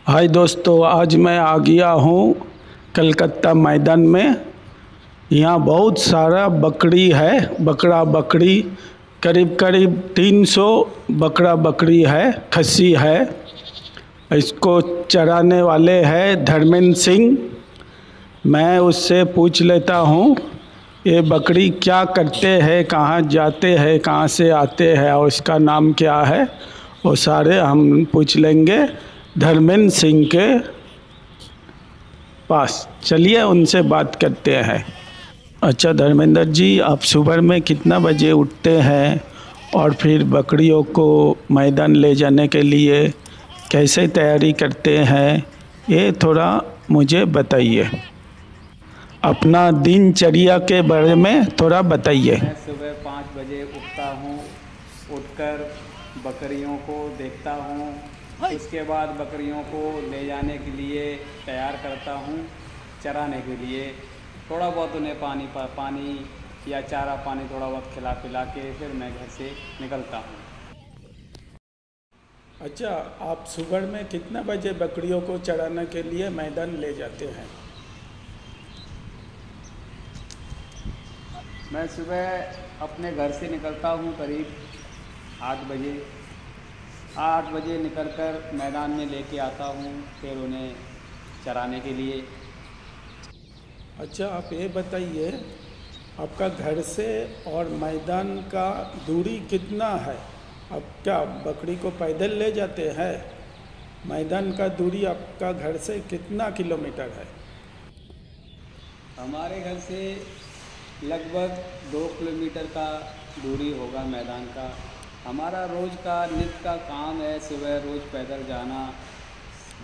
हाय दोस्तों, आज मैं आ गया हूँ कलकत्ता मैदान में। यहाँ बहुत सारा बकरी है, बकरा बकरी, करीब करीब 300 बकरा बकरी है, खस्सी है। इसको चराने वाले हैं धर्मेंद्र सिंह। मैं उससे पूछ लेता हूँ ये बकरी क्या करते हैं, कहाँ जाते हैं, कहाँ से आते हैं और इसका नाम क्या है, वो सारे हम पूछ लेंगे धर्मेंद्र सिंह के पास। चलिए उनसे बात करते हैं। अच्छा धर्मेंद्र जी, आप सुबह में कितना बजे उठते हैं और फिर बकरियों को मैदान ले जाने के लिए कैसे तैयारी करते हैं, ये थोड़ा मुझे बताइए। अपना दिनचर्या के बारे में थोड़ा बताइए। मैं सुबह 5 बजे उठता हूँ। उठकर बकरियों को देखता हूँ, उसके बाद बकरियों को ले जाने के लिए तैयार करता हूँ चराने के लिए। थोड़ा बहुत उन्हें पानी या चारा पानी थोड़ा बहुत खिला पिला के फिर मैं घर से निकलता हूँ। अच्छा, आप सुबह में कितना बजे बकरियों को चराने के लिए मैदान ले जाते हैं? मैं सुबह अपने घर से निकलता हूँ करीब 8 बजे। 8 बजे निकलकर मैदान में लेके आता हूँ फिर उन्हें चराने के लिए। अच्छा, आप ये बताइए, आपका घर से और मैदान का दूरी कितना है? आप क्या बकरी को पैदल ले जाते हैं? मैदान का दूरी आपका घर से कितना किलोमीटर है? हमारे घर से लगभग 2 किलोमीटर का दूरी होगा मैदान का। हमारा रोज़ का नित्य का काम है सुबह रोज़ पैदल जाना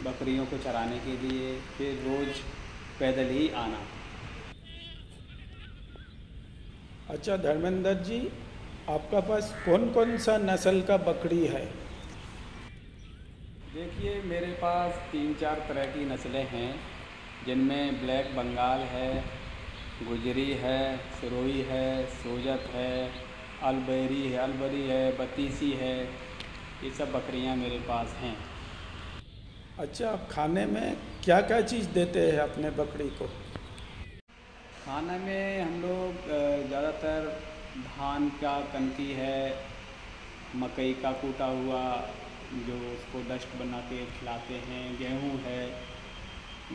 बकरियों को चराने के लिए, फिर रोज़ पैदल ही आना। अच्छा धर्मेंद्र जी, आपका पास कौन कौन सा नस्ल का बकरी है? देखिए, मेरे पास 3-4 तरह की नस्लें हैं, जिनमें ब्लैक बंगाल है, गुजरी है, सिरोही है, सोजत है, अलबरी है, बतीसी है। ये सब बकरियां मेरे पास हैं। अच्छा, आप खाने में क्या क्या चीज़ देते हैं अपने बकरी को? खाना में हम लोग ज़्यादातर धान का कनकी है, मकई का कूटा हुआ जो उसको डस्ट बना के खिलाते हैं, गेहूं है।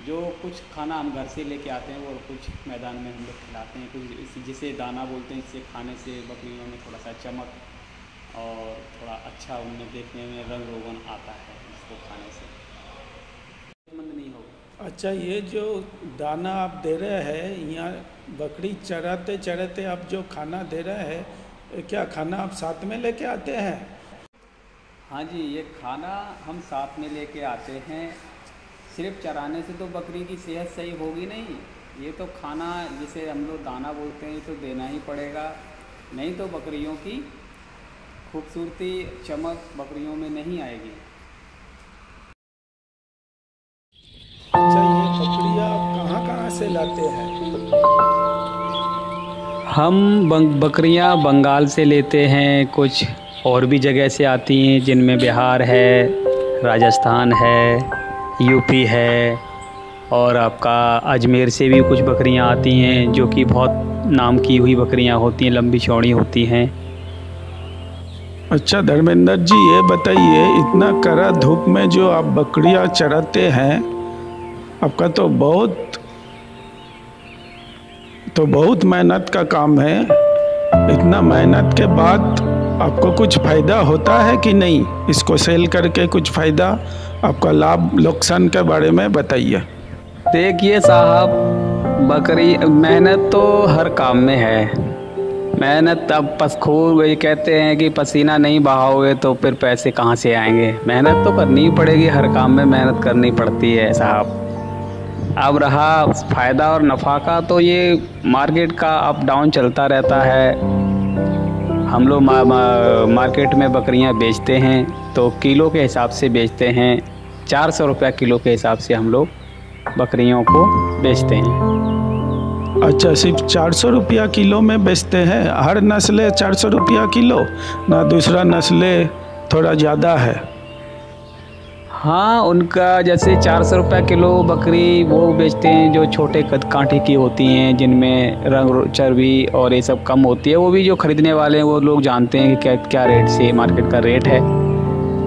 जो कुछ खाना हम घर से लेके आते हैं और कुछ मैदान में हम लोग खिलाते हैं। कुछ जिसे दाना बोलते हैं, इससे खाने से बकरियों में थोड़ा सा चमक और थोड़ा अच्छा उनमें देखने में रंग रोगन आता है इसको खाने से। मंद नहीं होगा। अच्छा, ये जो दाना आप दे रहे हैं, यहाँ बकरी चराते चराते आप जो खाना दे रहे हैं, क्या खाना आप साथ में लेके आते हैं? हाँ जी, ये खाना हम साथ में लेके आते हैं। सिर्फ चराने से तो बकरी की सेहत सही होगी नहीं। ये तो खाना जिसे हम लोग दाना बोलते हैं, ये तो देना ही पड़ेगा, नहीं तो बकरियों की खूबसूरती चमक बकरियों में नहीं आएगी। अच्छा, ये बकरियाँ आप कहाँ कहाँ से लाते हैं? हम बकरियां बंगाल से लेते हैं, कुछ और भी जगह से आती हैं, जिनमें बिहार है, राजस्थान है, यूपी है, और आपका अजमेर से भी कुछ बकरियां आती हैं जो कि बहुत नाम की हुई बकरियां होती हैं, लंबी चौड़ी होती हैं। अच्छा धर्मेंद्र जी, ये बताइए, इतना कड़ा धूप में जो आप बकरियां चराते हैं, आपका तो बहुत मेहनत का काम है। इतना मेहनत के बाद आपको कुछ फ़ायदा होता है कि नहीं? इसको सेल करके कुछ फ़ायदा, आपका लाभ नुकसान के बारे में बताइए। देखिए साहब, बकरी मेहनत तो हर काम में है। मेहनत अब खूब वही कहते हैं कि पसीना नहीं बहाओगे तो फिर पैसे कहाँ से आएंगे। मेहनत तो करनी ही पड़ेगी, हर काम में मेहनत करनी पड़ती है साहब। अब रहा फ़ायदा और नफ़ा का, तो ये मार्केट का अप डाउन चलता रहता है। हम लोग मार्केट में बकरियां बेचते हैं तो किलो के हिसाब से बेचते हैं। 400 रुपया किलो के हिसाब से हम लोग बकरियों को बेचते हैं। अच्छा, सिर्फ 400 रुपया किलो में बेचते हैं? हर नस्लें 400 रुपया किलो, ना दूसरा नस्लें थोड़ा ज़्यादा है? हाँ, उनका जैसे 400 रुपये किलो बकरी वो बेचते हैं जो छोटे कद कांटे की होती हैं, जिनमें रंग चर्बी और ये सब कम होती है। वो भी जो ख़रीदने वाले हैं वो लोग जानते हैं कि क्या क्या रेट से मार्केट का रेट है।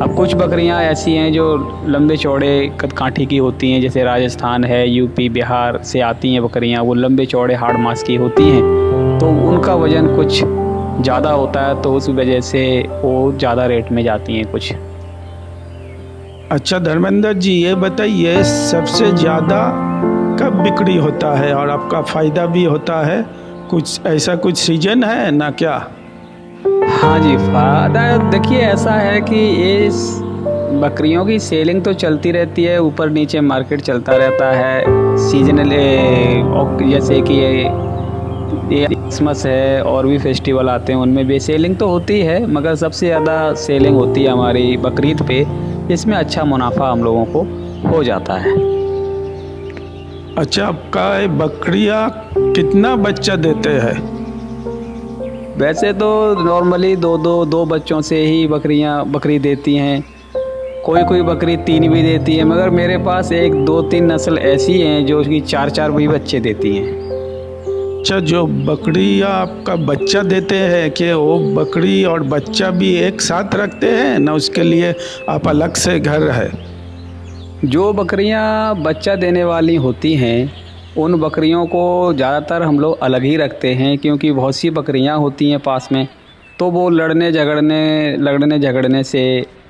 अब कुछ बकरियां ऐसी हैं जो लंबे चौड़े कद कांटे की होती हैं, जैसे राजस्थान है, यूपी बिहार से आती हैं बकरियां, वो लंबे चौड़े हाड़ मांस की होती हैं, तो उनका वज़न कुछ ज़्यादा होता है, तो उस वजह से वो ज़्यादा रेट में जाती हैं कुछ। अच्छा धर्मेंद्र जी, ये बताइए सबसे ज़्यादा कब बिक्री होता है और आपका फ़ायदा भी होता है? कुछ ऐसा कुछ सीजन है ना क्या? हाँ जी, फायदा देखिए ऐसा है कि ये बकरियों की सेलिंग तो चलती रहती है, ऊपर नीचे मार्केट चलता रहता है। सीजनल जैसे कि ये क्रिसमस है और भी फेस्टिवल आते हैं, उनमें भी सेलिंग तो होती है, मगर सबसे ज़्यादा सेलिंग होती है हमारी बकरीद पे, इसमें अच्छा मुनाफा हम लोगों को हो जाता है। अच्छा, आपका ये बकरियाँ कितना बच्चा देते हैं? वैसे तो नॉर्मली दो बच्चों से ही बकरी देती हैं, कोई बकरी 3 भी देती है, मगर मेरे पास 1, 2, 3 नस्ल ऐसी हैं जो कि 4 भी बच्चे देती हैं। अच्छा, जो बकरियाँ आपका बच्चा देते हैं कि वो बकरी और बच्चा भी एक साथ रखते हैं ना, उसके लिए आप अलग से घर है? जो बकरियां बच्चा देने वाली होती हैं उन बकरियों को ज़्यादातर हम लोग अलग ही रखते हैं, क्योंकि बहुत सी बकरियां होती हैं पास में, तो वो लड़ने झगड़ने से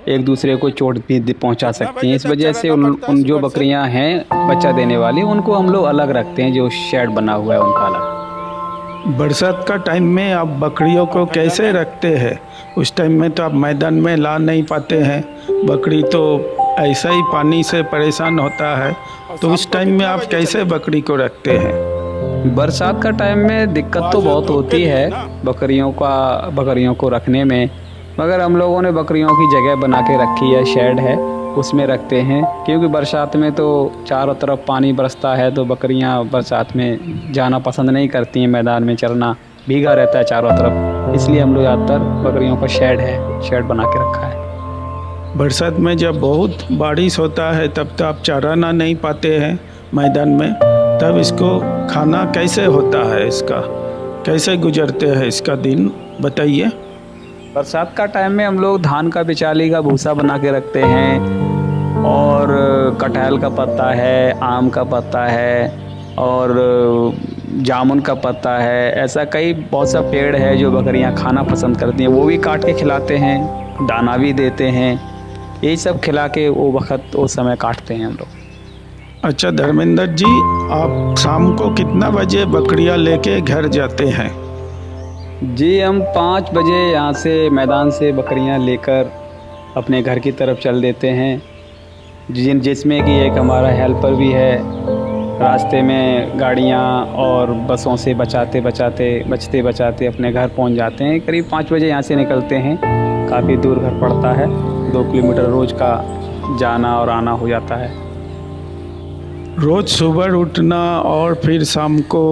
एक दूसरे को चोट भी पहुंचा सकती हैं। इस वजह से उन जो बकरियां हैं बच्चा देने वाली, उनको हम लोग अलग रखते हैं, जो शेड बना हुआ है उनका अलग। बरसात का टाइम में आप बकरियों को कैसे रखते हैं? उस टाइम में तो आप मैदान में ला नहीं पाते हैं, बकरी तो ऐसा ही पानी से परेशान होता है, तो उस टाइम में आप कैसे बकरी को रखते हैं? बरसात का टाइम में दिक्कत तो बहुत होती है बकरियों को रखने में, मगर हम लोगों ने बकरियों की जगह बना के रखी है, शेड है, उसमें रखते हैं, क्योंकि बरसात में तो चारों तरफ पानी बरसता है, तो बकरियां बरसात में जाना पसंद नहीं करती हैं, मैदान में चरना भीगा रहता है चारों तरफ, इसलिए हम लोग ज़्यादातर बकरियों का शेड बना के रखा है। बरसात में जब बहुत बारिश होता है तब तो आप चराना नहीं पाते हैं मैदान में, तब इसको खाना कैसे होता है? इसका कैसे गुजरते हैं इसका दिन, बताइए। बरसात का टाइम में हम लोग धान का बिचाली का भूसा बना के रखते हैं, और कटहल का पत्ता है, आम का पत्ता है, और जामुन का पत्ता है, ऐसा बहुत सा पेड़ है जो बकरियां खाना पसंद करती हैं, वो भी काट के खिलाते हैं, दाना भी देते हैं, यही सब खिला के वो समय काटते हैं हम लोग। अच्छा धर्मेंद्र जी, आप शाम को कितना बजे बकरियां लेके घर जाते हैं? जी, हम 5 बजे यहाँ से मैदान से बकरियाँ लेकर अपने घर की तरफ चल देते हैं, जिसमें कि एक हमारा हेल्पर भी है, रास्ते में गाड़ियाँ और बसों से बचते बचाते अपने घर पहुँच जाते हैं। करीब 5 बजे यहाँ से निकलते हैं, काफ़ी दूर घर पड़ता है, 2 किलोमीटर रोज़ का जाना और आना हो जाता है। रोज़ सुबह उठना और फिर शाम को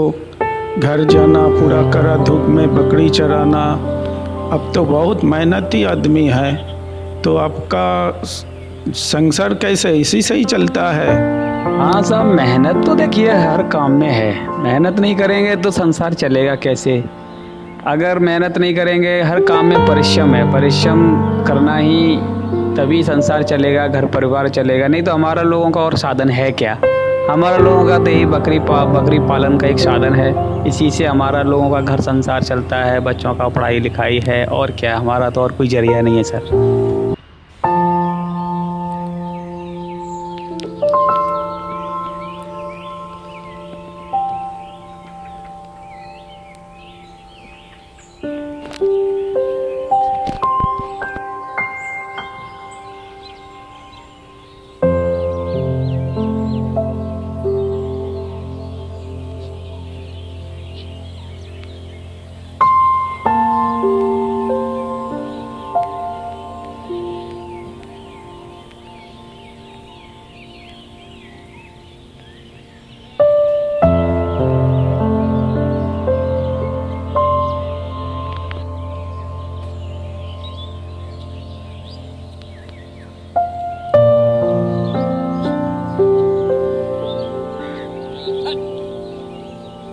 घर जाना, पूरा कड़ा धूप में बकरी चराना, अब तो बहुत मेहनती आदमी है, तो आपका संसार कैसे इसी से ही चलता है? हाँ साहब, मेहनत तो देखिए हर काम में है, मेहनत नहीं करेंगे तो संसार चलेगा कैसे? अगर मेहनत नहीं करेंगे, हर काम में परिश्रम है, परिश्रम करना ही तभी संसार चलेगा, घर परिवार चलेगा, नहीं तो हमारा लोगों का और साधन है क्या? हमारा लोगों का तो यही बकरी पालन का एक साधन है, इसी से हमारा लोगों का घर संसार चलता है, बच्चों का पढ़ाई लिखाई है, और क्या, हमारा तो और कोई जरिया नहीं है सर।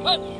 Hey!